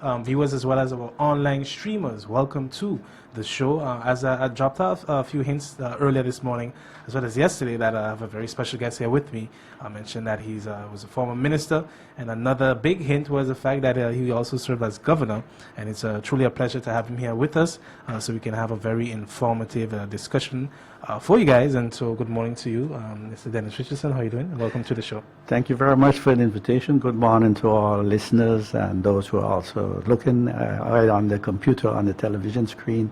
viewers as well as our online streamers. Welcome to the show. As I dropped off a few hints earlier this morning, as well as yesterday, that I have a very special guest here with me. I mentioned that he was a former minister, and another big hint was the fact that he also served as governor, and it's truly a pleasure to have him here with us so we can have a very informative discussion for you guys. And so good morning to you, Mr. Dennis Richardson. How are you doing? And welcome to the show. Thank you very much for the invitation. Good morning to all listeners and those who are also looking right on the computer, on the television screen.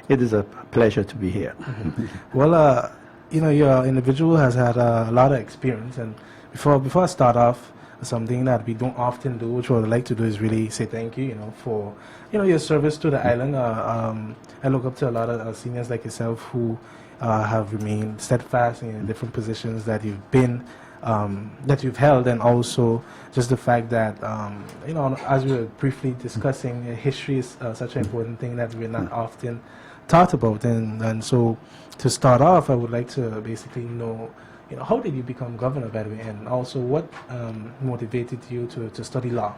It is a pleasure to be here. Well, you know, your individual has had a lot of experience, and before I start off, something that we don't often do, which I would like to do, is really say thank you, for your service to the island. I look up to a lot of seniors like yourself who have remained steadfast in different positions that you've been, that you've held, and also just the fact that, as we were briefly discussing, history is such an important thing that we're not often taught about. And so to start off, I would like to basically know, how did you become governor, by the way, and also what motivated you to study law?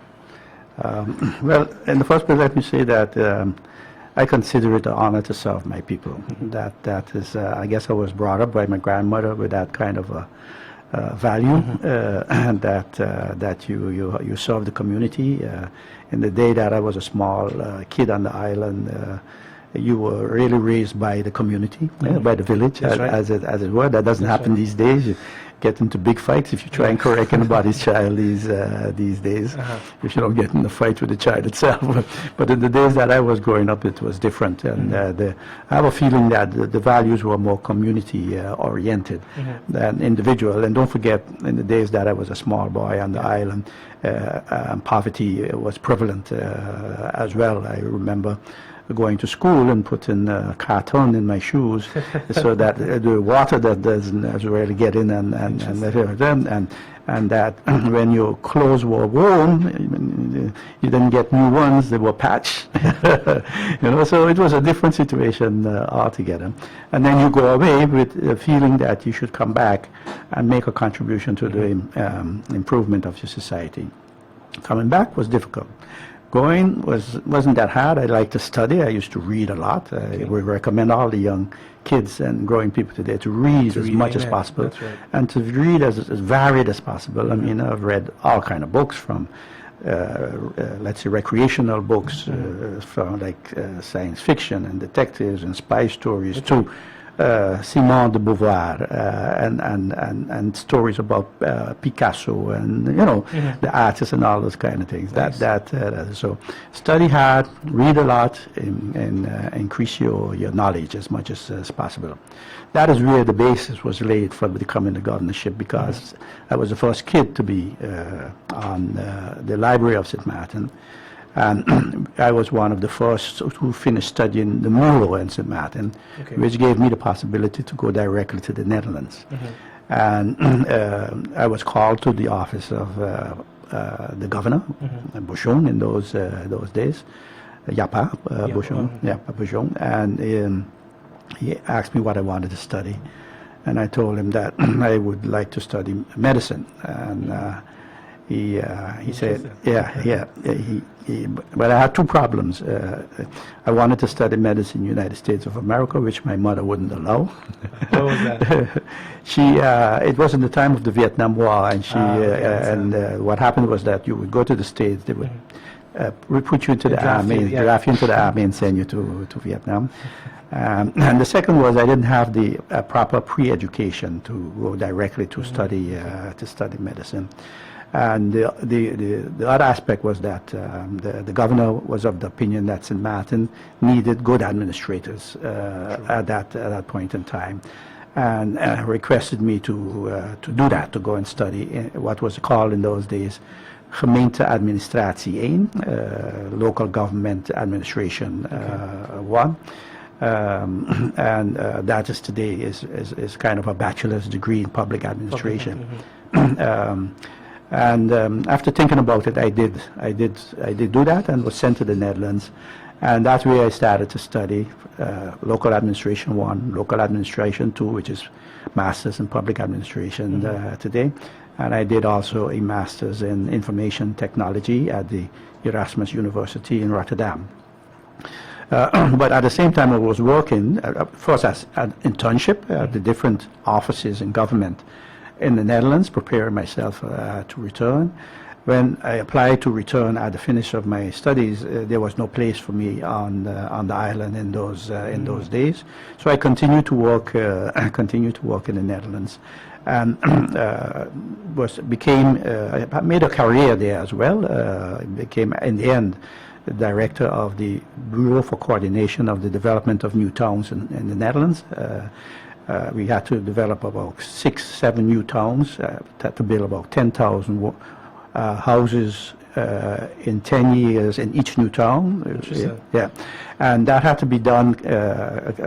Well, in the first place, let me say that I consider it an honor to serve my people. That is, I guess I was brought up by my grandmother with that kind of value, and that you serve the community. In the day that I was a small kid on the island, you were really raised by the community, by the village, as it were. That doesn't happen these days. You get into big fights if you try and correct anybody's child these days, if you don't get in a fight with the child itself. But in the days that I was growing up, it was different. And I have a feeling that the values were more community-oriented than individual. And don't forget, in the days that I was a small boy on the island, poverty was prevalent as well. I remember going to school and putting carton in my shoes so that the water that doesn't really get in and that when your clothes were warm, you didn't get new ones, they were patched. So it was a different situation altogether. And then you go away with the feeling that you should come back and make a contribution to the improvement of your society. Coming back was difficult. Going wasn't that hard. I liked to study. I used to read a lot. I would recommend all the young kids and growing people today to read as much as possible, and to read as varied as possible. I mean, I've read all kind of books, from let's say recreational books, from like science fiction and detectives and spy stories, to Simone de Beauvoir and stories about Picasso and the artists and all those kind of things. So study hard, read a lot, and increase your knowledge as much as possible. That is where the basis was laid for becoming the governorship, because I was the first kid to be on the Library of St. Martin. And I was one of the first who finished studying the mural in St. Martin, which gave me the possibility to go directly to the Netherlands. And I was called to the office of the governor, Bouchon, in those days, Yapa Bouchon, and he asked me what I wanted to study. And I told him that I would like to study medicine. And he said, but I had two problems. I wanted to study medicine in the United States of America, which my mother wouldn't allow. What was that? It was in the time of the Vietnam War, and what happened was that you would go to the States, they would put you into the army, draft you into the army, and send you to Vietnam. And the second was I didn't have the proper pre-education to go directly to study medicine. And the other aspect was that the governor was of the opinion that St. Martin needed good administrators at that point in time, and requested me to do that, to go and study what was called in those days Gemeenteadministratie 1, local government administration 1. And that is today is kind of a bachelor's degree in public administration. And after thinking about it, I did do that and was sent to the Netherlands, and that's where I started to study local administration 1, local administration 2, which is masters in public administration today, And I did also a master's in information technology at the Erasmus University in Rotterdam. But at the same time, I was working, first as an internship at the different offices in government in the Netherlands, preparing myself to return. When I applied to return at the finish of my studies, there was no place for me on the island in those days. So I continued to work. I in the Netherlands, and I made a career there as well. Became in the end the director of the Bureau for Coordination of the Development of New Towns in the Netherlands. We had to develop about 6-7 new towns, had to build about 10,000 houses in 10 years in each new town. Yeah, and that had to be done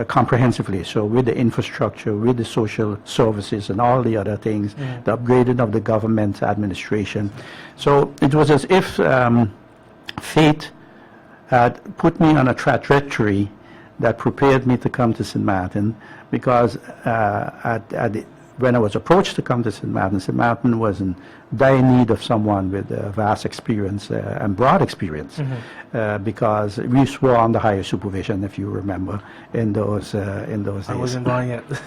comprehensively. So with the infrastructure, with the social services and all the other things, the upgrading of the government administration. So it was as if fate had put me on a trajectory that prepared me to come to St. Martin, because when I was approached to come to St. Martin was in dire need of someone with vast experience and broad experience, because we were under higher supervision, if you remember, in those days. I wasn't born yet, but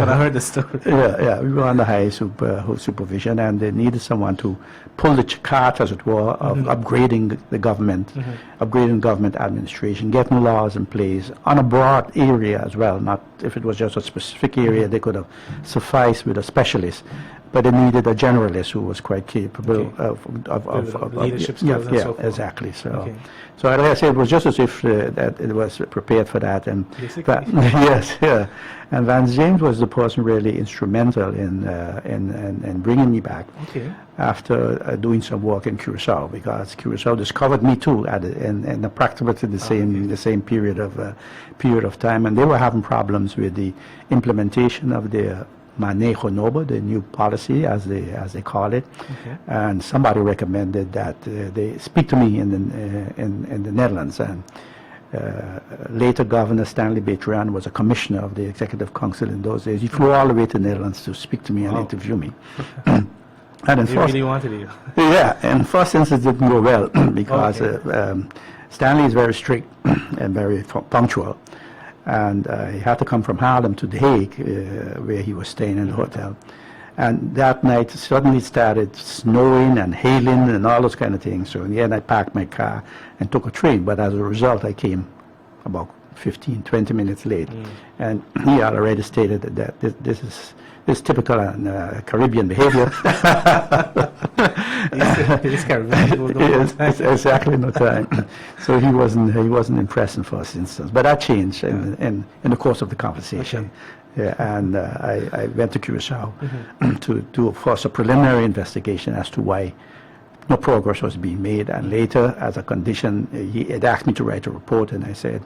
I heard the story. Yeah, we were under higher supervision, and they needed someone to pull the cart, as it were, of upgrading the government, upgrading government administration, getting laws in place on a broad area as well. Not if it was just a specific area, they could have sufficed with a specialist, but they needed a generalist who was quite capable of leadership skills and so forth. Exactly. So, so like I said, it was just as if that it was prepared for that. And yes, yeah. And Vance James was the person really instrumental in bringing me back after doing some work in Curacao, because Curacao discovered me too in approximately the same period of time, and they were having problems with the implementation of their Manejo Noble, the new policy, as they call it, and somebody recommended that they speak to me in the Netherlands. And later Governor Stanley Bertrand was a commissioner of the Executive Council in those days. He flew all the way to the Netherlands to speak to me and interview me. And he really wanted you. Yeah, and first instance it didn't go well because Stanley is very strict and very punctual. And he had to come from Haarlem to The Hague, where he was staying in the hotel. And that night, suddenly started snowing and hailing and all those kind of things. So in the end, I parked my car and took a train. But as a result, I came about 15, 20 minutes late. And he had already stated that this is typical Caribbean behavior. It's Caribbean. Yes, exactly, no time. So he wasn't impressed in first instance. But that changed in the course of the conversation. Yeah, and I went to Curacao to do first a preliminary investigation as to why no progress was being made, and later, as a condition, he had asked me to write a report, and I said,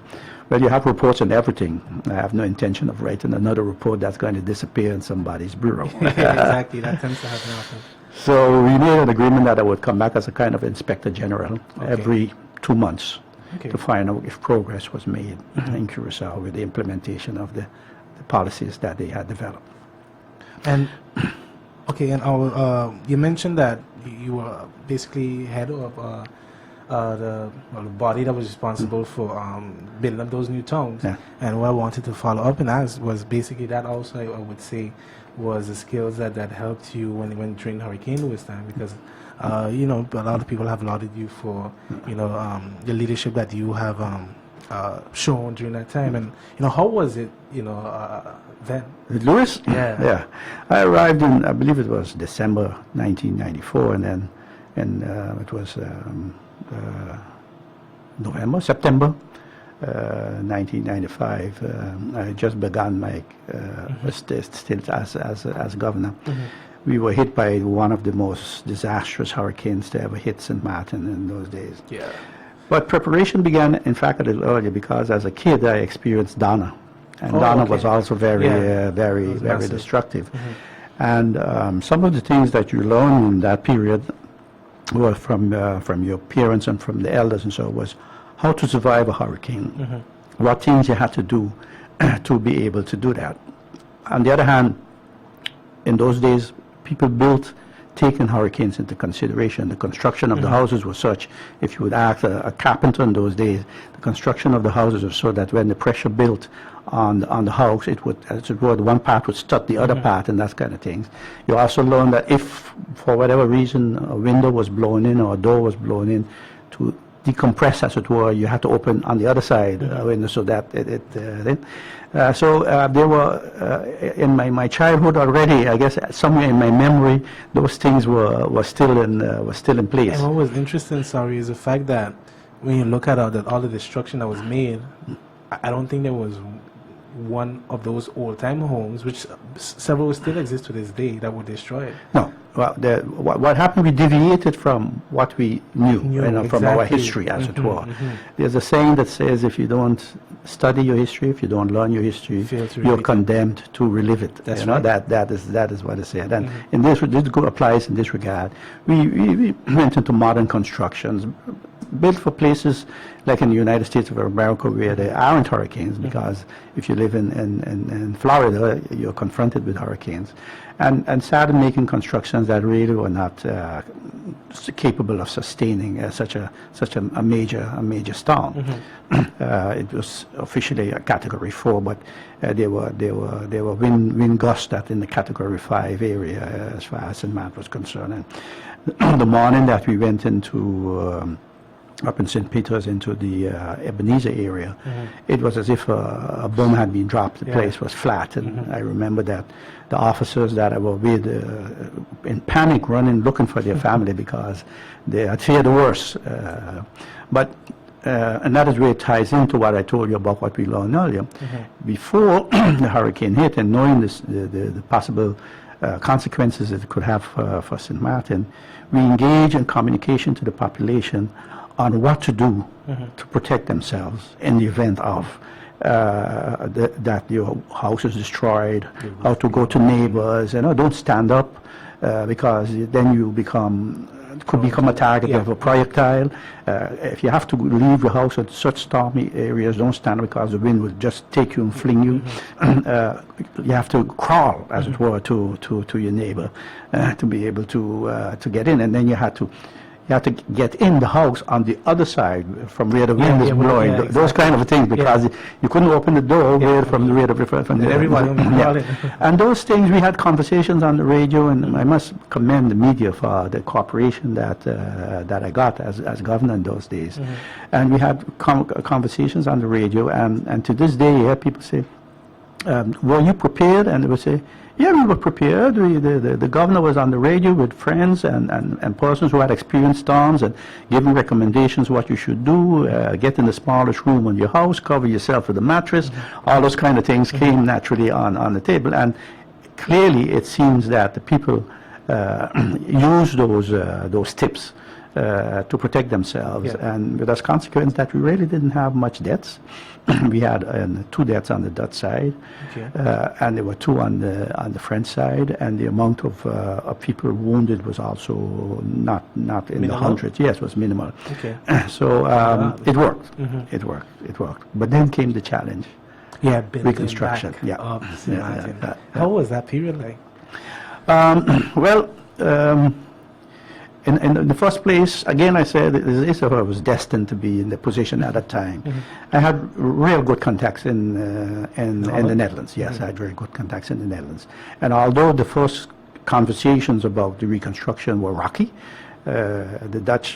well, you have reports on everything. I have no intention of writing another report that's going to disappear in somebody's bureau. Exactly, that tends to happen often. So we made an agreement that I would come back as a kind of inspector general every 2 months to find out if progress was made in Curacao with the implementation of the policies that they had developed. And you mentioned that you were basically head of the body that was responsible for building up those new towns. And what I wanted to follow up and ask was basically that also, I would say, was the skills that helped you when during Hurricane Lewis time, because a lot of people have lauded you for the leadership that you have shown during that time. And how was it then? With Lewis? Yeah. I arrived in, I believe it was December 1994, and then it was September 1995. I just began my stint as governor. We were hit by one of the most disastrous hurricanes to ever hit St. Martin in those days. Yeah. But preparation began, in fact, a little earlier, because as a kid I experienced Donna. And Donna was also very destructive. And some of the things that you learn in that period were from your parents and from the elders and so was how to survive a hurricane, what things you had to do to be able to do that. On the other hand, in those days, people built taking hurricanes into consideration. The construction of the houses was such, if you would ask a carpenter in those days, the construction of the houses was so that when the pressure built on the house, it would, as it were, one part would stop the other part and that kind of things. You also learn that if, for whatever reason, a window was blown in or a door was blown in, to decompress, as it were, you had to open on the other side window so that there were in my childhood already. I guess somewhere in my memory, those things were still in place. And what was interesting, sorry, is the fact that when you look at all the destruction that was made, I don't think there was one of those old-time homes, which several still exist to this day, that were destroyed. No. Well, what happened, we deviated from what we knew, from our history, as it were. There's a saying that says, if you don't study your history, if you don't learn your history, you're condemned to relive it. That's right. That is what it said. And in this applies in this regard. We went into modern constructions, built for places like in the United States of America where there aren't hurricanes, because if you live in Florida, you're confronted with hurricanes, and started making constructions that really were not capable of sustaining such a major storm. It was officially a Category 4, but there were wind gusts that in the Category 5 area as far as St. Martin was concerned. And the morning that we went into up in St. Peter's into the Ebenezer area, it was as if a bomb had been dropped. The place was flat, and I remember that the officers that I were with, in panic, running, looking for their family because they had feared the worst. And that is where it ties into what I told you about what we learned earlier. Before the hurricane hit, and knowing the possible consequences it could have for St. Martin, we engaged in communication to the population on what to do to protect themselves in the event of that your house is destroyed, how to go to neighbors, don't stand up because then you could become a target of a projectile. If you have to leave your house at such stormy areas, don't stand up because the wind will just take you and fling you. You have to crawl, as it were, to your neighbor to be able to get in, and then you had to get in the house on the other side from where the wind is blowing. Exactly. Those kind of things, because you couldn't open the door from the rear of everybody. And those things, we had conversations on the radio, and I must commend the media for the cooperation that I got as governor in those days. And we had conversations on the radio, and to this day, you hear people say, were you prepared? And they would say, yeah, we were prepared. The governor was on the radio with friends and persons who had experienced storms and giving recommendations what you should do. Get in the smallest room in your house, cover yourself with a mattress. All those kind of things came naturally on the table. And clearly it seems that the people use those tips to protect themselves, and with as consequence that we really didn't have much deaths. We had 2 deaths on the Dutch side, and there were 2 on the French side, and the amount of people wounded was also not in the hundreds. Yes, it was minimal. So it worked. It worked. But then came the challenge. Reconstruction. How was that period like? In the first place, again, I said I was destined to be in the position at that time. I had real good contacts in the Netherlands. Yes, I had very good contacts in the Netherlands. And although the first conversations about the reconstruction were rocky, the Dutch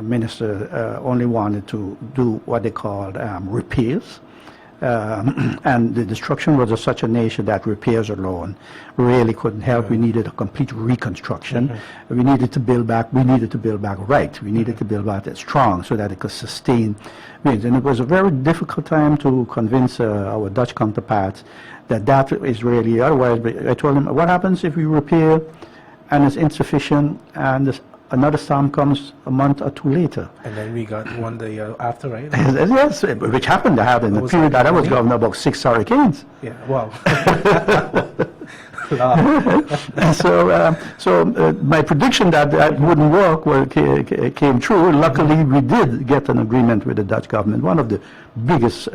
minister only wanted to do what they called repairs. And the destruction was of such a nature that repairs alone really couldn't help. We needed a complete reconstruction. We needed to build back. We needed to build back right. We needed to build back strong so that it could sustain winds. And it was a very difficult time to convince our Dutch counterparts that is really otherwise. But I told them, what happens if we repair and it's insufficient and another storm comes a month or 2 later? And then we got one the year after, right? Yes, which happened. I had in the period that I was governor about 6 hurricanes. Yeah, wow. So my prediction that wouldn't work came true. Luckily, we did get an agreement with the Dutch government. One of the biggest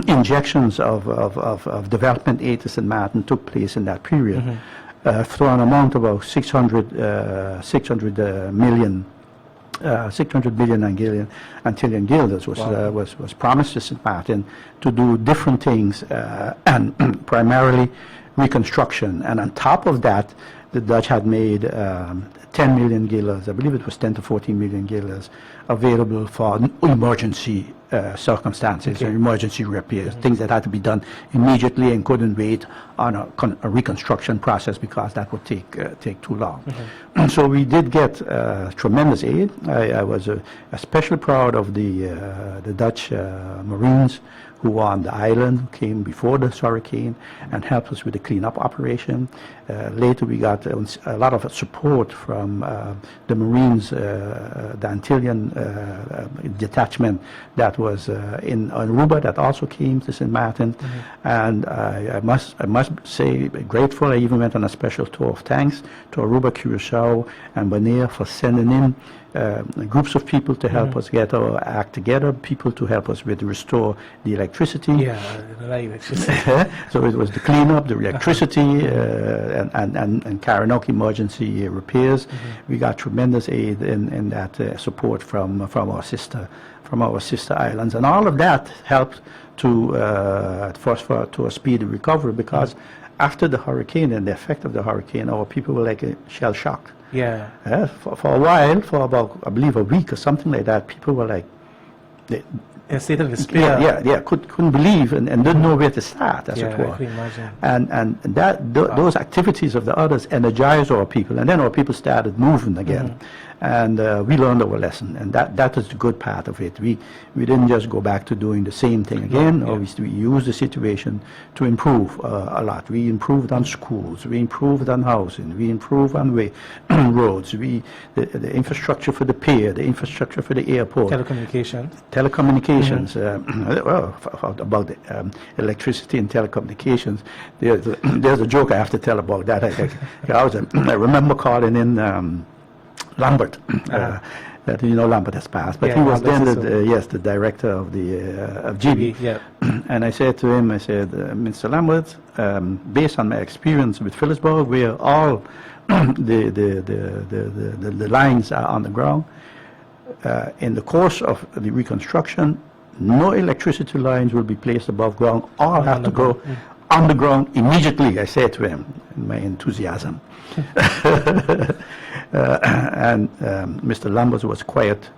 injections of development aid to St. Martin took place in that period, for an amount of about 600 million. 600 billion Antillean guilders was promised to St. Martin to do different things, and primarily reconstruction. And on top of that, the Dutch had made 10 million guilders, I believe it was 10 to 14 million guilders, available for emergency circumstances, or emergency repairs, things that had to be done immediately and couldn't wait on a reconstruction process because that would take too long. So we did get tremendous aid. I was especially proud of the Dutch Marines who were on the island, who came before this hurricane and helped us with the cleanup operation. Later we got a lot of support from the Marines, the Antillean detachment that was in Aruba that also came to St. Martin. And I must say, grateful. I even went on a special tour of thanks to Aruba, Curacao, and Bonaire for sending in groups of people to help us get our act together, people to help us with restore the electricity. Yeah, the electricity. So it was the cleanup, the electricity, and carrying out emergency repairs. We got tremendous aid in that support from our sister islands, and all of that helped to to a speedy recovery, because after the hurricane and the effect of the hurricane, our people were like shell shocked. Yeah. For a while, for about, I believe, a week or something like that, people were like, in a state of despair. Couldn't believe and didn't know where to start, as it were. I can imagine. And those activities of the others energized our people, and then our people started moving again. And we learned our lesson, and that is the good part of it. We didn't just go back to doing the same thing again. Or we used the situation to improve a lot. We improved on schools, we improved on housing, we improved on roads, the infrastructure for the pier, the infrastructure for the airport. Telecommunications. About electricity and telecommunications. There's a joke I have to tell about that. I remember calling in Lambert, that Lambert has passed, but he was then the director of GB. And I said to him, Mr. Lambert, based on my experience with Phillipsburg, where all the lines are on the ground, in the course of the reconstruction, no electricity lines will be placed above ground. All have to go on the ground immediately, I said to him, in my enthusiasm. And Mr. Lambert was quiet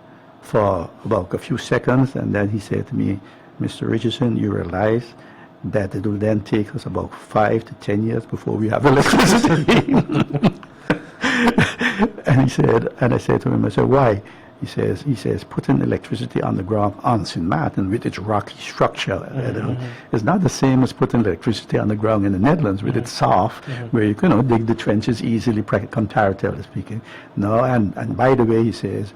for about a few seconds, and then he said to me, Mr. Richardson, you realize that it will then take us about 5 to 10 years before we have electricity. And I said to him, I said, why? He says, putting electricity on the ground on St. Martin with its rocky structure is not the same as putting electricity on the ground in the Netherlands with its soft, where you can dig the trenches easily, comparatively speaking. No, and by the way, he says,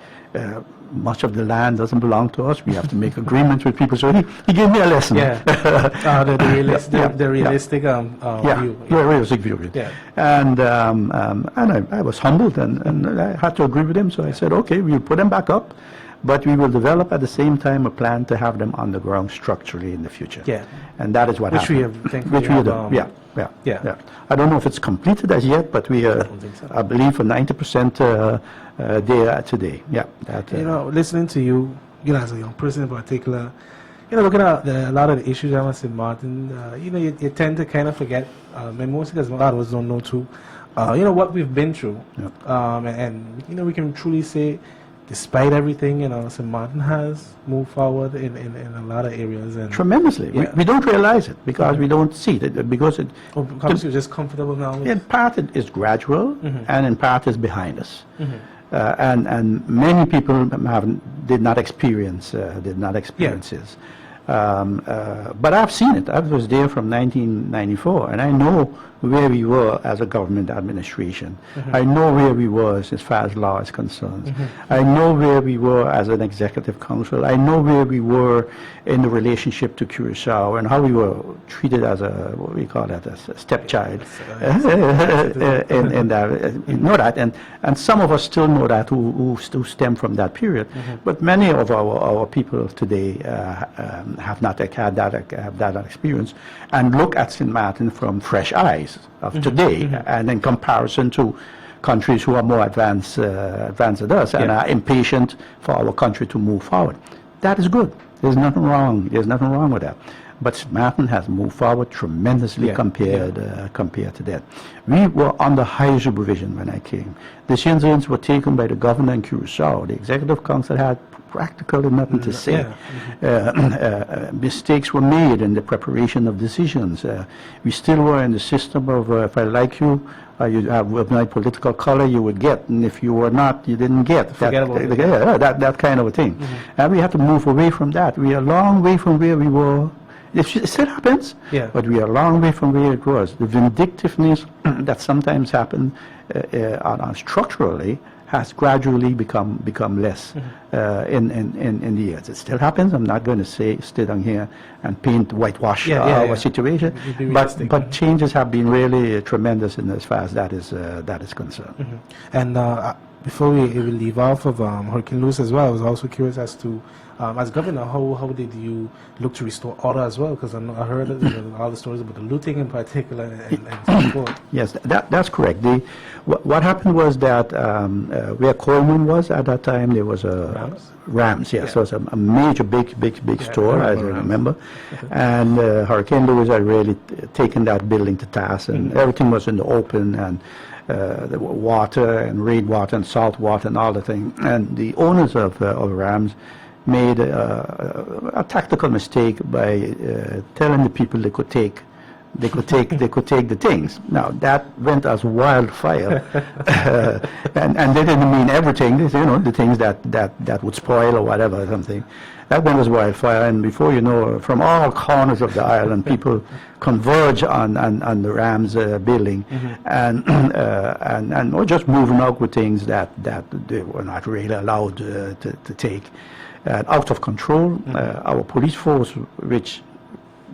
much of the land doesn't belong to us. We have to make agreements with people. So he gave me a lesson. The realistic view. Realistic view of it. And I was humbled, and I had to agree with him. So I said, okay, we'll put them back up, but we will develop at the same time a plan to have them on the ground structurally in the future. And that is what happened. Which we have done. I don't know if it's completed as yet, but we are, I believe, for 90% there today. Listening to you, as a young person in particular, looking at a lot of the issues around St. Martin, you tend to kind of forget, mostly because a lot of us don't know too, what we've been through. And we can truly say, despite everything, St. Martin has moved forward in a lot of areas. And tremendously. We don't realize it because we don't see it. Because you're just comfortable now? In part it is gradual, and in part it's behind us. And many people did not experience this. But I've seen it. I was there from 1994, and I know where we were as a government administration. I know where we were as far as law is concerned. I know where we were as an executive council. I know where we were in the relationship to Curacao and how we were treated as a stepchild. Know that, and some of us still know that who stem from that period. But many of our people today have not had that experience, and look at St. Martin from fresh eyes of today, and in comparison to countries who are more advanced than us and are impatient for our country to move forward. That is good. There's nothing wrong. There's nothing wrong with that. But St. Martin has moved forward tremendously compared to that. We were under high supervision when I came. Decisions were taken by the governor in Curacao. The executive council had practically nothing to say. Mistakes were made in the preparation of decisions. We still were in the system of if I like you, you have my political color, you would get, and if you were not, you didn't get. That kind of a thing. And we have to move away from that. We are a long way from where we were. It still happens, but we are a long way from where it was. The vindictiveness that sometimes happens structurally has gradually become less in the years. It still happens. I'm not going to stay down here and whitewash our situation, but changes have been really tremendous in as far as that is concerned. And before we leave off of Hurricane Lewis as well, I was also curious as to, as governor, how did you look to restore order as well? Because I heard all the stories about the looting in particular and so forth. Yes, that's correct. What happened was that where Coleman was at that time, there was a Rams. Yes, so it was a major, big store, as I remember. And Hurricane Lewis had really taken that building to task, and everything was in the open, and the water and rainwater and salt water and all the thing. And the owners of Rams made a tactical mistake by telling the people they could take the things. Now that went as wildfire, and they didn't mean everything. They said, the things that would spoil or whatever or something. That went as wildfire, and before you know, from all corners of the island, people converge on the Rams building, and we're just moving out with things that they were not really allowed to take. Out of control, our police force, which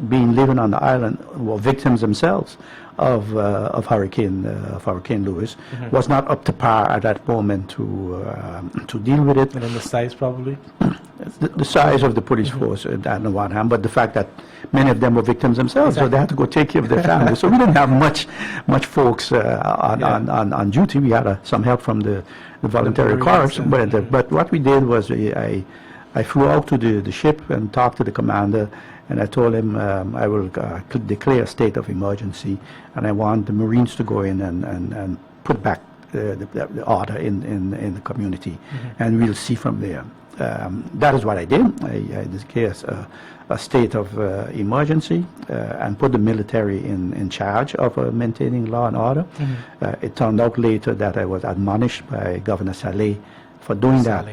being living on the island, were victims themselves of Hurricane Lewis, was not up to par at that moment to deal with it. And then the size probably? The size of the police force on the one hand, but the fact that many of them were victims themselves, so they had to go take care of their families. So we didn't have much folks on duty. We had some help from the voluntary corps, but what we did was I flew out to the ship and talked to the commander, and I told him I will declare a state of emergency, and I want the Marines to go in and put back the order in the community, and we'll see from there. That is what I did. I declared a state of emergency and put the military in charge of maintaining law and order. It turned out later that I was admonished by Governor Saleh for doing that.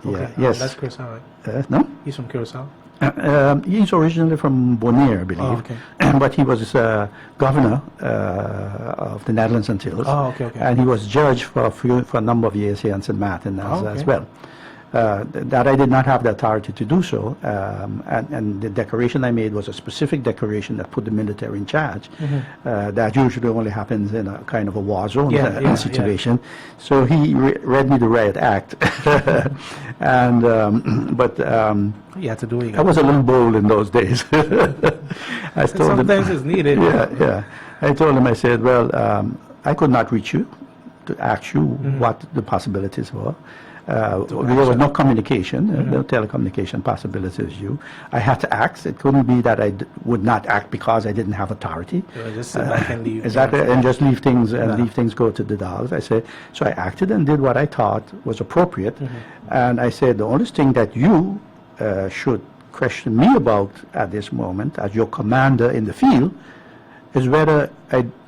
Okay. Yes. That's Curacao, right? No? He's from Curacao? He's originally from Bonaire, I believe. Oh, okay. But he was governor of the Netherlands Antilles. Oh, okay. And he was judge for a number of years here in St. Martin as well. That I did not have the authority to do so, and the declaration I made was a specific declaration that put the military in charge. That usually only happens in a kind of a war zone situation. So he read me the Riot Act, and you had to do it. I was a little bold in those days. Sometimes it's needed. I told him, I said, well, I could not reach you to ask you what the possibilities were. There was no communication, no telecommunication possibilities. I had to act. It couldn't be that I would not act because I didn't have authority. Just sit back and leave. Exactly, and just leave things go to the dogs. I said, so I acted and did what I thought was appropriate, and I said the only thing that you should question me about at this moment, as your commander in the field, is whether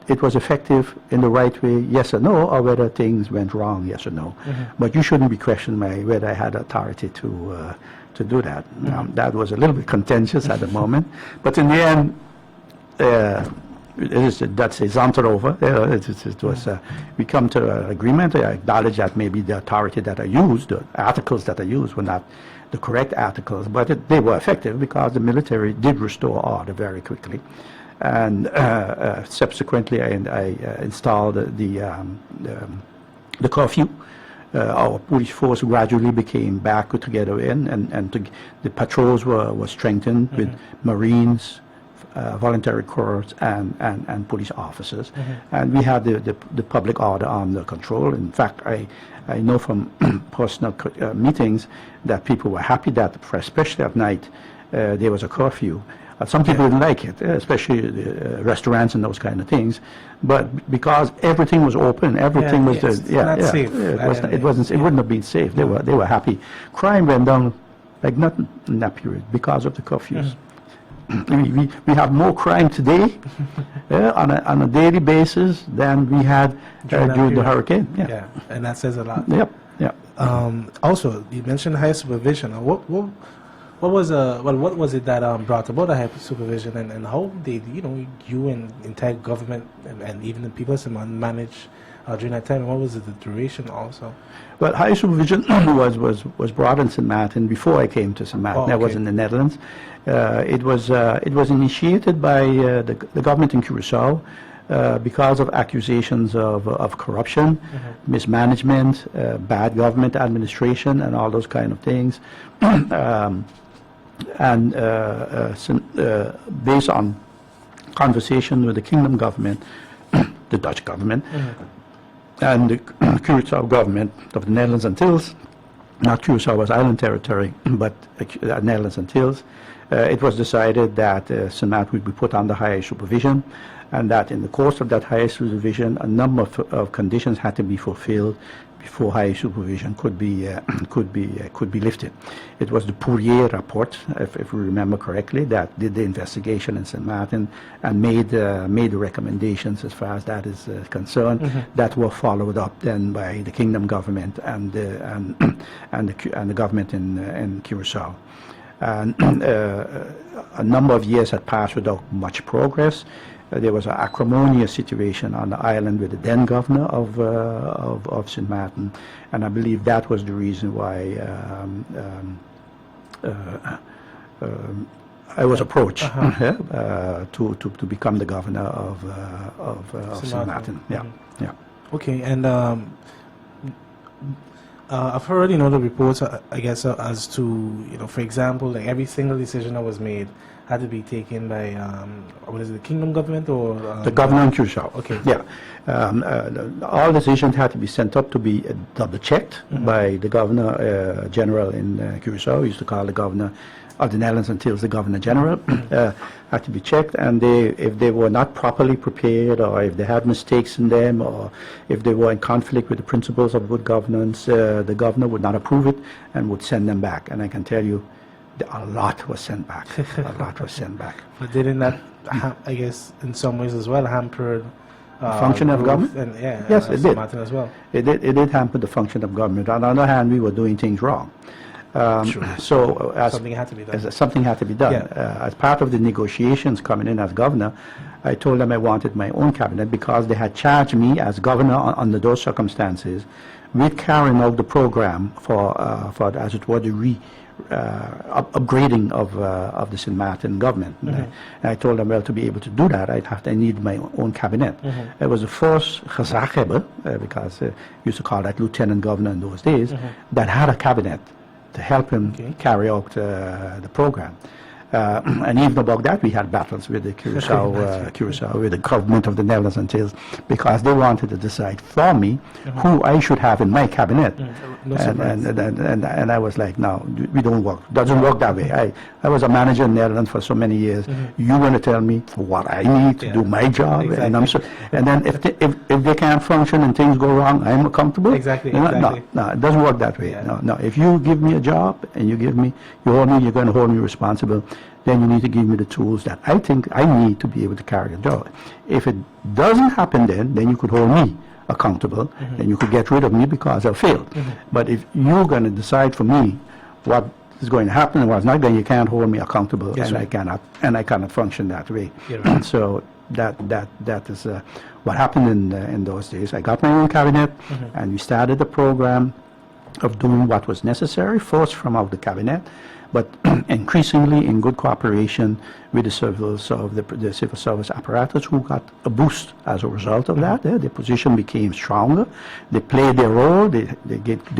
it was effective in the right way, yes or no, or whether things went wrong, yes or no. But you shouldn't be questioning whether I had authority to do that. That was a little bit contentious at the moment, but in the end, that's a zanter over. It was we come to an agreement. I acknowledge that maybe the authority that I used, the articles that I used, were not the correct articles, but they were effective because the military did restore order very quickly. And subsequently, I installed the curfew our police force gradually became back together in, and the patrols were strengthened with Marines, voluntary corps, and police officers. And we had the public order under control. In fact, I know from personal meetings that people were happy that, especially at night, there was a curfew. Some people didn't like it, especially restaurants and those kind of things. But because everything was open, everything was safe. It wouldn't have been safe. They were happy. Crime went down like nothing in that period because of the curfews. We have more crime today on a daily basis than we had during the hurricane. Yeah, and that says a lot. Yep. Also, you mentioned higher supervision. What was it that brought about the higher supervision, and how did you and entire government and even the people manage during that time? And what was the duration also? Well, higher supervision was brought in St. Martin before I came to St. Martin. I was in the Netherlands. It was initiated by the government in Curacao because of accusations of corruption, mismanagement, bad government administration, and all those kind of things. And based on conversation with the Kingdom government, the Dutch government, and the Curacao government of the Netherlands Antilles, not Curacao was island territory, but Netherlands Antilles, it was decided that St. Martin would be put under higher supervision, and that in the course of that higher supervision, a number of conditions had to be fulfilled before higher supervision could be lifted. It was the Poirier report, if we remember correctly, that did the investigation in St. Martin and made the recommendations as far as that is concerned, that were followed up then by the Kingdom government and the government in Curacao. And a number of years had passed without much progress. There was an acrimonious situation on the island with the then governor of St. Martin, and I believe that was the reason why I was approached to become the governor of St. Martin. Yeah. Okay, and I've heard the reports, I guess, as to for example, like every single decision that was made had to be taken by what is it, the Kingdom government or the governor in Curacao. Okay. Yeah. All decisions had to be sent up to be double checked by the Governor General in Curacao. We used to call the Governor of the Netherlands Antilles the Governor General. Had to be checked, and if they were not properly prepared, or if they had mistakes in them, or if they were in conflict with the principles of good governance, the governor would not approve it and would send them back. And I can tell you, a lot was sent back. A lot was sent back. But didn't that, I guess, in some ways as well, hampered function of government? And, yes, it did. Martin as well. It did hamper the function of government. On the other hand, we were doing things wrong. So something had to be done. Something had to be done. Yeah. As part of the negotiations coming in as governor, I told them I wanted my own cabinet because they had charged me as governor under those circumstances with carrying out the program for as it were, the upgrading of the St. Martin government. And I told them, well, to be able to do that, I need my own cabinet. It was the first gezaghebber, because we used to call that lieutenant governor in those days, that had a cabinet to help him carry out the program. And even about that, we had battles with the Curacao, with the government of the Netherlands Antilles, because they wanted to decide for me who I should have in my cabinet. And I was like, no, we don't work. Doesn't work that way. I was a manager in the Netherlands for so many years. You're going to tell me what I need to do my job, exactly. and then if they can't function and things go wrong, I'm accountable. Exactly. No, it doesn't work that way. No. If you give me a job and you hold me, you're going to hold me responsible. Then you need to give me the tools that I think I need to be able to carry a job. If it doesn't happen, then you could hold me accountable, and you could get rid of me because I failed. But if you're going to decide for me what is going to happen and what's not, then you can't hold me accountable, and I cannot function that way. Right. So that is what happened in those days. I got my own cabinet, and we started the program. of doing what was necessary, forced from out the cabinet, but increasingly in good cooperation with the civil service apparatus, who got a boost as a result of that. Their position became stronger. They played their role. They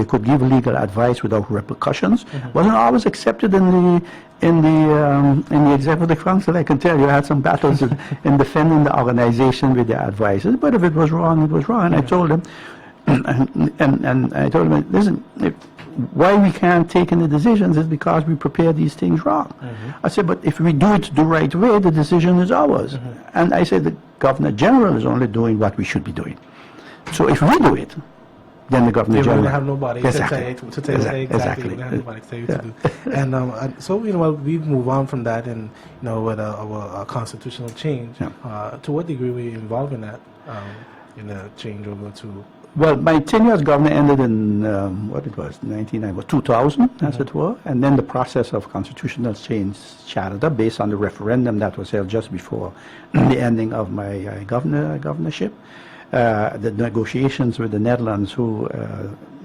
could give legal advice without repercussions. Wasn't always accepted in the executive council. I can tell you, I had some battles in defending the organization with their advisors. But if it was wrong, it was wrong. And I told them, and I told them, listen, why we can't take any decisions is because we prepare these things wrong. I said, but if we do it the right way, the decision is ours. And I said, the Governor General is only doing what we should be doing. So if we do it, then the Governor General... They have nobody to say exactly. They have nobody to tell you to do. And so, we move on from that, and, with our constitutional change, to what degree were you involved in that, in the changeover to... Well, my tenure as governor ended in, 2000, as it were, and then the process of constitutional change started up based on the referendum that was held just before the ending of my governorship. The negotiations with the Netherlands, who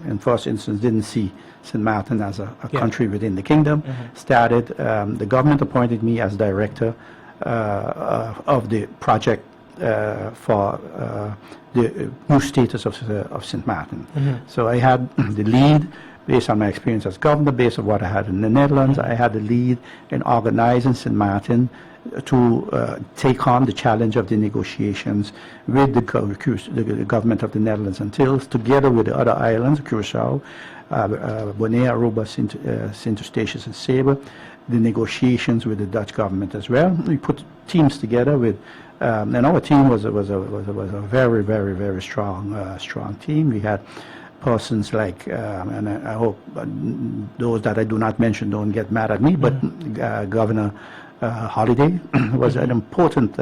in first instance didn't see St. Maarten as a country within the kingdom, started. The government appointed me as director of the project for the new status of St. Maarten. So I had the lead based on my experience as governor, based on what I had in the Netherlands. I had the lead in organizing St. Maarten to take on the challenge of the negotiations with the government of the Netherlands and Antilles, together with the other islands, Curaçao, Bonaire, Aruba, Sint Eustatius, and Saba, the negotiations with the Dutch government as well. We put teams together with, and our team was a very, very, very strong team. We had persons like, and I hope those that I do not mention don't get mad at me, but Governor Holiday was an important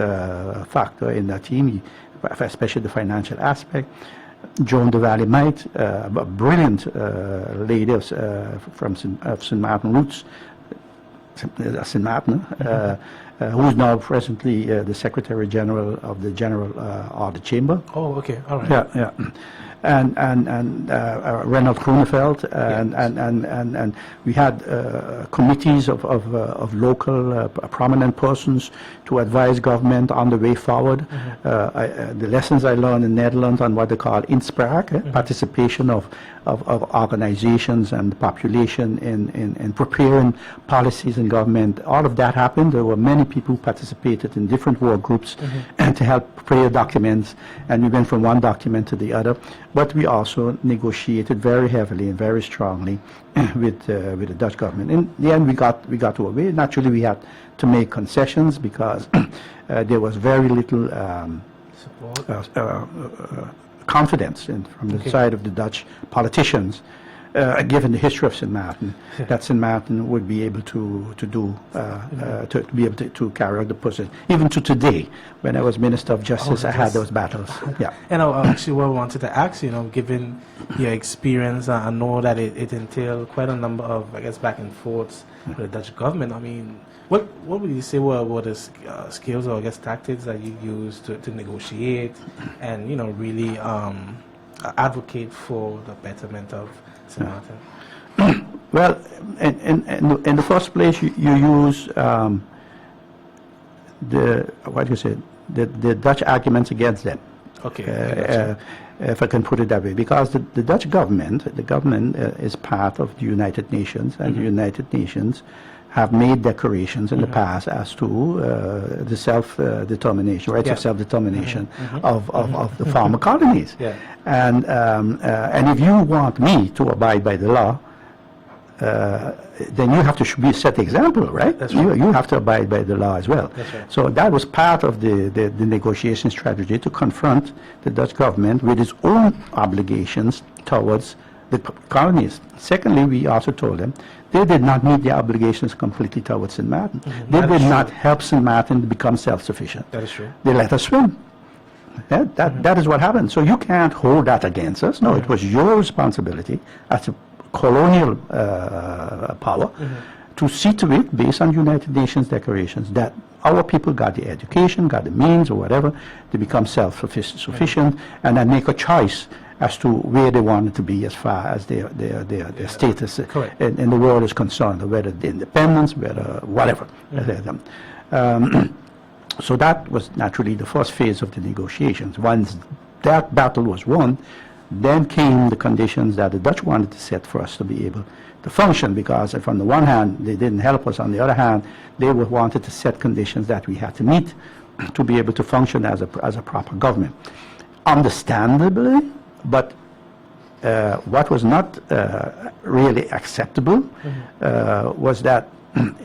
factor in that team, especially the financial aspect. Joan de Valley-Might, a brilliant lady from St. Maarten roots, St. Maarten, who is now presently the Secretary General of the Audit Chamber. Oh, okay, all right. Yeah. And Reinhard Groeneveld, and we had committees of local prominent persons to advise government on the way forward. The lessons I learned in the Netherlands on what they call inspraak, participation of organizations and the population in preparing policies in government. All of that happened. There were many people who participated in different work groups and to help prepare documents, and we went from one document to the other. But we also negotiated very heavily and very strongly with the Dutch government. In the end, we got to our way. Naturally, we had to make concessions because there was very little confidence from the side of the Dutch politicians, given the history of St. Maarten, that St. Maarten would be able to be able to carry out the process. Even to today, when I was Minister of Justice, I had those battles. Yeah. And actually, what I wanted to ask, given your experience, I know that it entailed quite a number of, I guess, back and forths with the Dutch government. I mean, what would you say were the skills or, I guess, tactics that you used to negotiate and, really advocate for the betterment of St. Maarten? Well, in the first place, you use the Dutch arguments against them. Okay. If I can put it that way, because the Dutch government, is part of the United Nations, and the United Nations have made declarations in the past as to the self-determination, rights of self-determination of the former colonies. Yeah. And if you want me to abide by the law, then you have to set the example, right? That's right. You have to abide by the law as well. That's right. So that was part of the negotiation strategy, to confront the Dutch government with its own obligations towards the colonies. Secondly, we also told them they did not meet their obligations completely towards St. Maarten. They did not help St. Maarten to become self-sufficient. That is true. They let us swim. That is what happened. So you can't hold that against us. No, it was your responsibility as a colonial power to see to it, based on United Nations declarations, that our people got the education, got the means or whatever, to become self-sufficient, and then make a choice as to where they wanted to be as far as their status in the world is concerned, whether the independence, whether whatever. So that was naturally the first phase of the negotiations. Once that battle was won, then came the conditions that the Dutch wanted to set for us to be able to function, because if on the one hand they didn't help us, on the other hand they wanted to set conditions that we had to meet to be able to function as a proper government. Understandably, but what was not really acceptable was that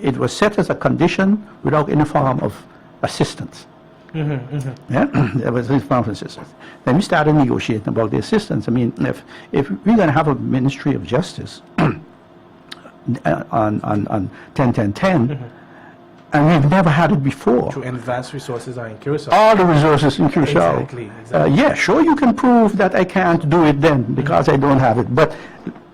it was set as a condition without any form of assistance. Yeah, there was any form of assistance. Then we started negotiating about the assistance. I mean, if we're going to have a Ministry of Justice on 10-10-10, and we've never had it before. And vast resources are in Curacao. All the resources in Curacao. Exactly. Yeah, sure, you can prove that I can't do it then because I don't have it, but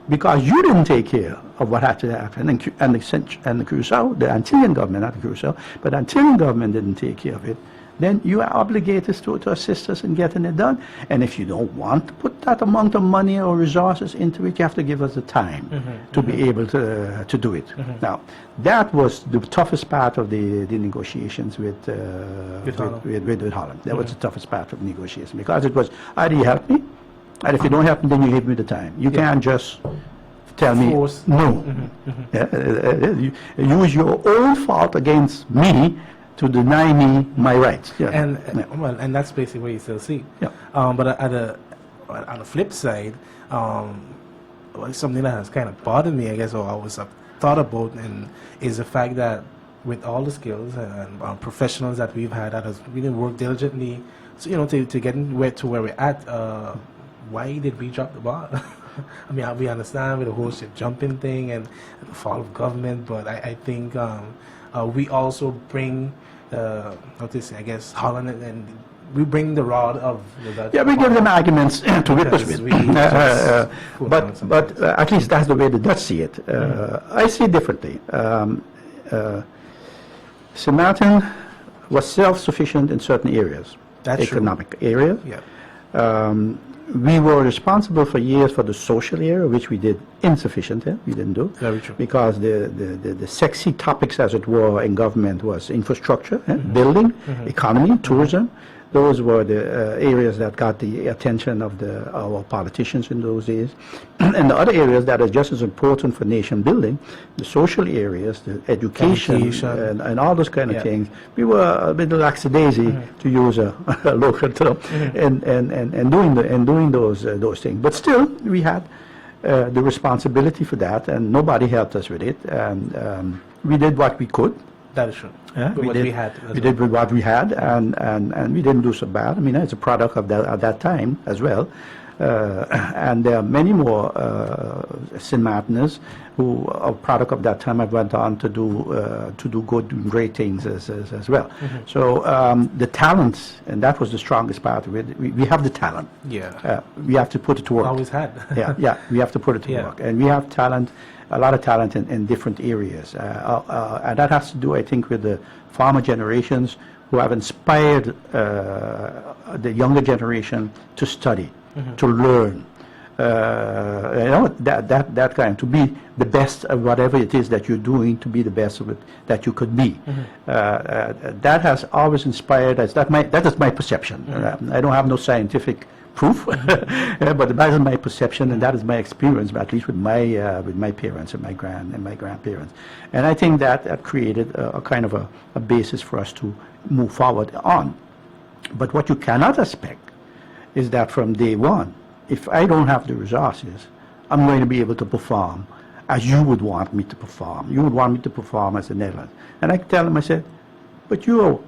because you didn't take care of what had to happen, and the Curacao, the Antillean government, not the Curacao, but the Antillean government didn't take care of it, then you are obligated to assist us in getting it done. And if you don't want to put that amount of money or resources into it, you have to give us the time to be able to do it. Now, that was the toughest part of the negotiations with Holland. That was the toughest part of the negotiations, because it was, either you help me, and if you don't help me, then you give me the time. You can't just tell me no. Use your own fault against me to deny me my rights. Well, and that's basically what you still see. But on the flip side, something that has kind of bothered me, I guess, or I was thought about, and is the fact that with all the skills and professionals that we've had that has really worked diligently, so, to get to where we're at, why did we drop the ball? I mean, we understand with the whole ship jumping thing and the fall of government, but I think we also bring, I guess, Holland, and we bring the rod of the Dutch. Yeah, we give them arguments to whip us with. But at least that's the way the Dutch see it. I see it differently. St. Maarten was self-sufficient in certain areas, economic areas. We were responsible for years for the social area, which we did insufficient. We didn't do. Very true. Because the sexy topics, as it were, in government was infrastructure, building, economy, tourism. Those were the areas that got the attention of our politicians in those days. And the other areas that are just as important for nation building, the social areas, the education. And all those kind of things. We were a bit lackadaisy, to use a local term, and doing those things. But still, we had the responsibility for that, and nobody helped us with it. And we did what we could. That is true. We did with what we had, and we didn't do so bad. I mean, it's a product of that time as well. And there are many more St. Martiners who are product of that time have went on to do good, great things as well. So the talents, and that was the strongest part of it. We have the talent. We have to put it to work. Always had. We have to put it to work, and we have talent. A lot of talent in different areas, and that has to do, I think, with the farmer generations who have inspired the younger generation to study, to learn, that kind, to be the best of whatever it is that you're doing, to be the best of it that you could be. That has always inspired us. That is my perception. I don't have no scientific proof, but that is my perception, and that is my experience, at least with my parents and my grandparents. And I think that created a kind of a basis for us to move forward on. But what you cannot expect is that from day one, if I don't have the resources, I'm going to be able to perform as you would want me to perform. You would want me to perform as the Netherlands. And I tell them, I said, but you're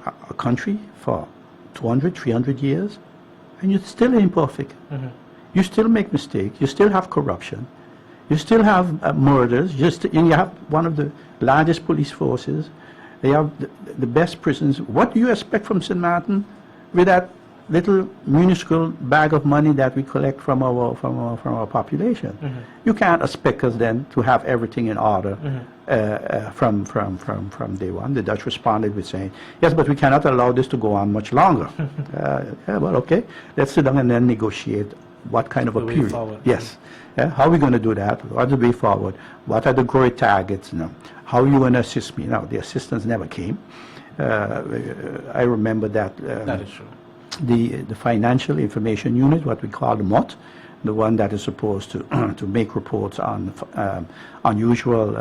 a country for 200, 300 years, and you're still imperfect. You still make mistakes. You still have corruption. You still have murders. And you have one of the largest police forces. They have the best prisons. What do you expect from St. Maarten with that little minuscule bag of money that we collect from our population? You can't expect us then to have everything in order from day one. The Dutch responded with saying, yes, but we cannot allow this to go on much longer. Well, okay, let's sit down and then negotiate what kind of a The way period. forward. Yes. Yeah, how are we going to do that? What's the way forward? What are the growth targets? How are you going to assist me? Now, the assistance never came. I remember that That is true. the Financial Information Unit, what we call the MOT, the one that is supposed to to make reports on unusual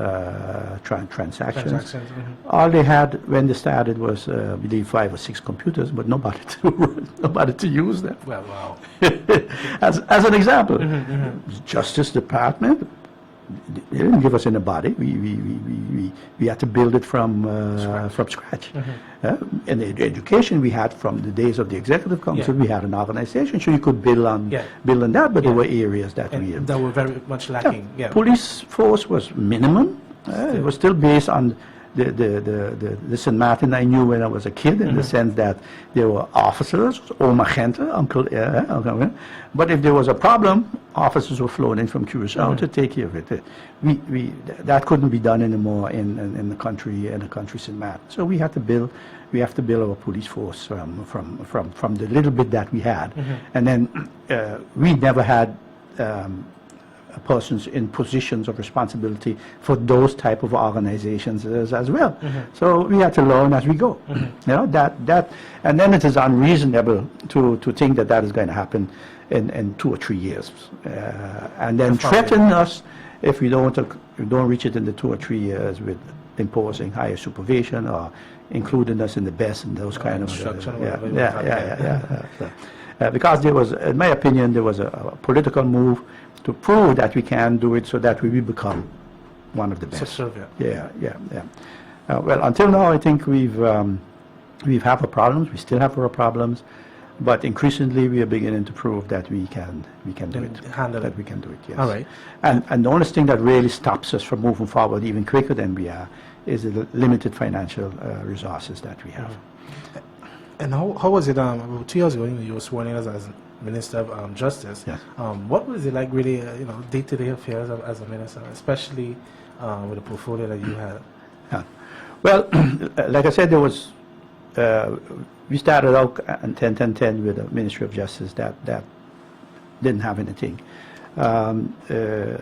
transactions. All they had when they started was, I believe, 5 or 6 computers, but nobody to use them. Well, wow. As an example, Justice Department, they didn't give us anybody. We had to build it from scratch. And the education we had from the days of the Executive Council, we had an organization, so you could build on that, but there were areas that that were very much lacking. Police force was minimum. It was still based on the St. Martin I knew when I was a kid, in the sense that there were officers, Oma Gente, Uncle, but if there was a problem, officers were flown in from Curacao to take care of it. That couldn't be done anymore in the country, St. Martin. So we have to build our police force from the little bit that we had, and then we never had persons in positions of responsibility for those type of organizations as well. So we had to learn as we go. You know, that, and then it is unreasonable to think that is going to happen in 2 or 3 years, and then threaten us if we don't reach it in the 2 or 3 years with imposing higher supervision or including us in the best and those kind of because there was, in my opinion, there was a political move to prove that we can do it, so that we will become one of the best. Well, until now, I think we've had our problems. We still have our problems, but increasingly we are beginning to prove that we can do it. That we can do it. Yes. All right. And the only thing that really stops us from moving forward even quicker than we are is the limited financial resources that we have. And how was it? About 2 years ago, you were sworn in as Minister of Justice. Yes. What was it like, really, day-to-day affairs as a minister, especially with the portfolio that you had? Well, like I said, there was. We started out in 10 with the Ministry of Justice that didn't have anything. The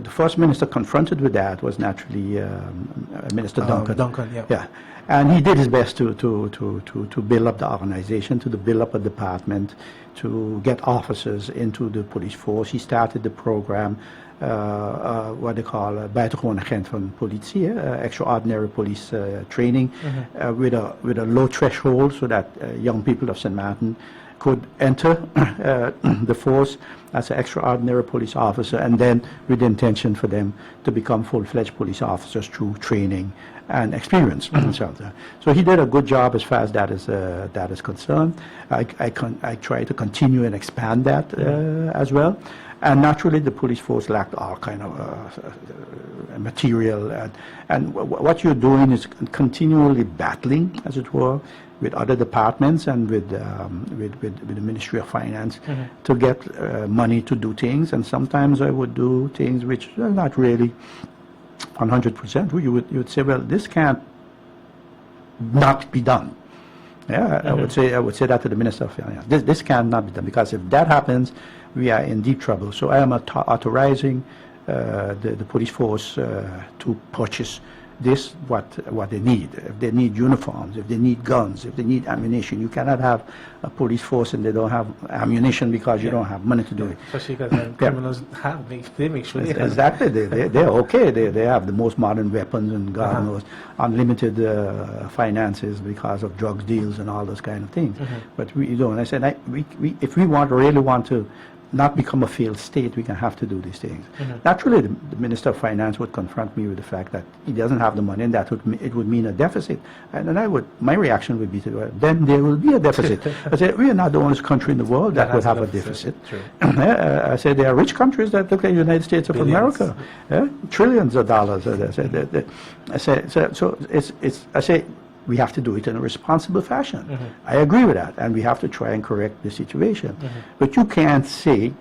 first minister confronted with that was naturally Minister Duncan. Yeah, and he did his best to build up the organization, to build up a department, to get officers into the police force. He started the program, what they call buitengewoon agent van politie, extraordinary police training, with a low threshold, so that young people of St. Martin could enter the force as an extraordinary police officer, and then with the intention for them to become full-fledged police officers through training and experience. So he did a good job as far as that is concerned. I try to continue and expand that as well. And naturally, the police force lacked all kind of material. And what you're doing is continually battling, as it were, with other departments and with the Ministry of Finance to get money to do things. And sometimes I would do things which are not really 100%. You would say, well, this can't not be done. Yeah, I would say that to the Minister of Finance. This cannot be done, because if that happens, we are in deep trouble. So I am authorizing the police force to purchase what they need. If they need uniforms, if they need guns, if they need ammunition. You cannot have a police force and they don't have ammunition because you don't have money to do it. Especially because criminals they make sure they have. Exactly. They're okay. They have the most modern weapons and God knows unlimited finances because of drug deals and all those kind of things. But we don't. I said, if we really want to not become a failed state, we can have to do these things. Naturally, the Minister of Finance would confront me with the fact that he doesn't have the money, and that it would mean a deficit. And then my reaction would be then there will be a deficit. I said, we are not the only country in the world that will have a deficit. I said, there are rich countries that look at the United States of America, trillions of dollars. I say, we have to do it in a responsible fashion. I agree with that, and we have to try and correct the situation. But you can't say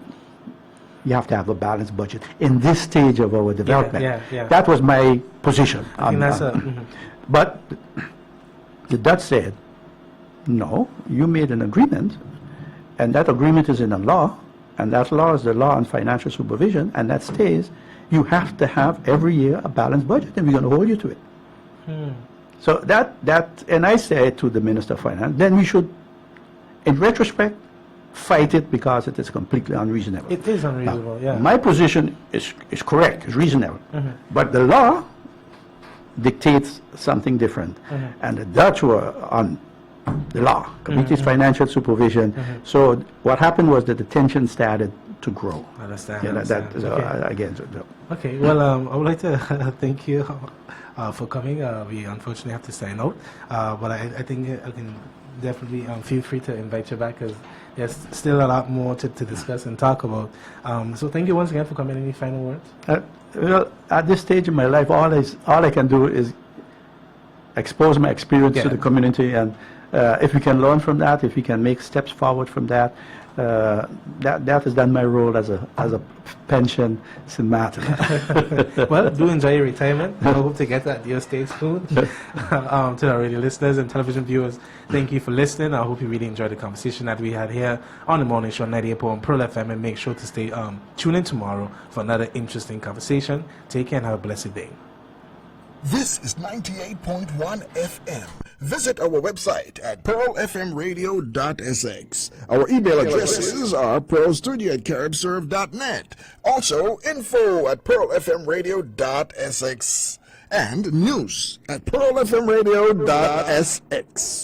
you have to have a balanced budget in this stage of our development. That was my position. But the Dutch said, no, you made an agreement, and that agreement is in the law, and that law is the law on financial supervision, and that stays, you have to have every year a balanced budget, and we're going to hold you to it. So that, and I say to the Minister of Finance, then we should, in retrospect, fight it because it is completely unreasonable. It is unreasonable, yeah. My position is correct, is reasonable, but the law dictates something different, and the Dutch were on the law, Committee's financial supervision. So what happened was that the tension started to grow. I understand. Yeah, understand. again. Okay, well, I would like to thank you for coming. We unfortunately have to sign out, but I think I can definitely feel free to invite you back, because there's still a lot more to discuss and talk about. So thank you once again for coming. Any final words? Well, at this stage in my life, all I can do is expose my experience to the community, and if we can learn from that, if we can make steps forward from that, that has done my role as a pension matter. Well, do enjoy your retirement. I hope to get that at your stage soon. To our radio listeners and television viewers, thank you for listening. I hope you really enjoyed the conversation that we had here on the morning show, 98.1 Pearl FM, and make sure to stay tuned in tomorrow for another interesting conversation. Take care and have a blessed day. This is 98.1 FM. Visit our website at pearlfmradio.sx. Our email addresses are pearlstudio@caribserve.net. Also, info@pearlfmradio.sx. And news at pearlfmradio.sx.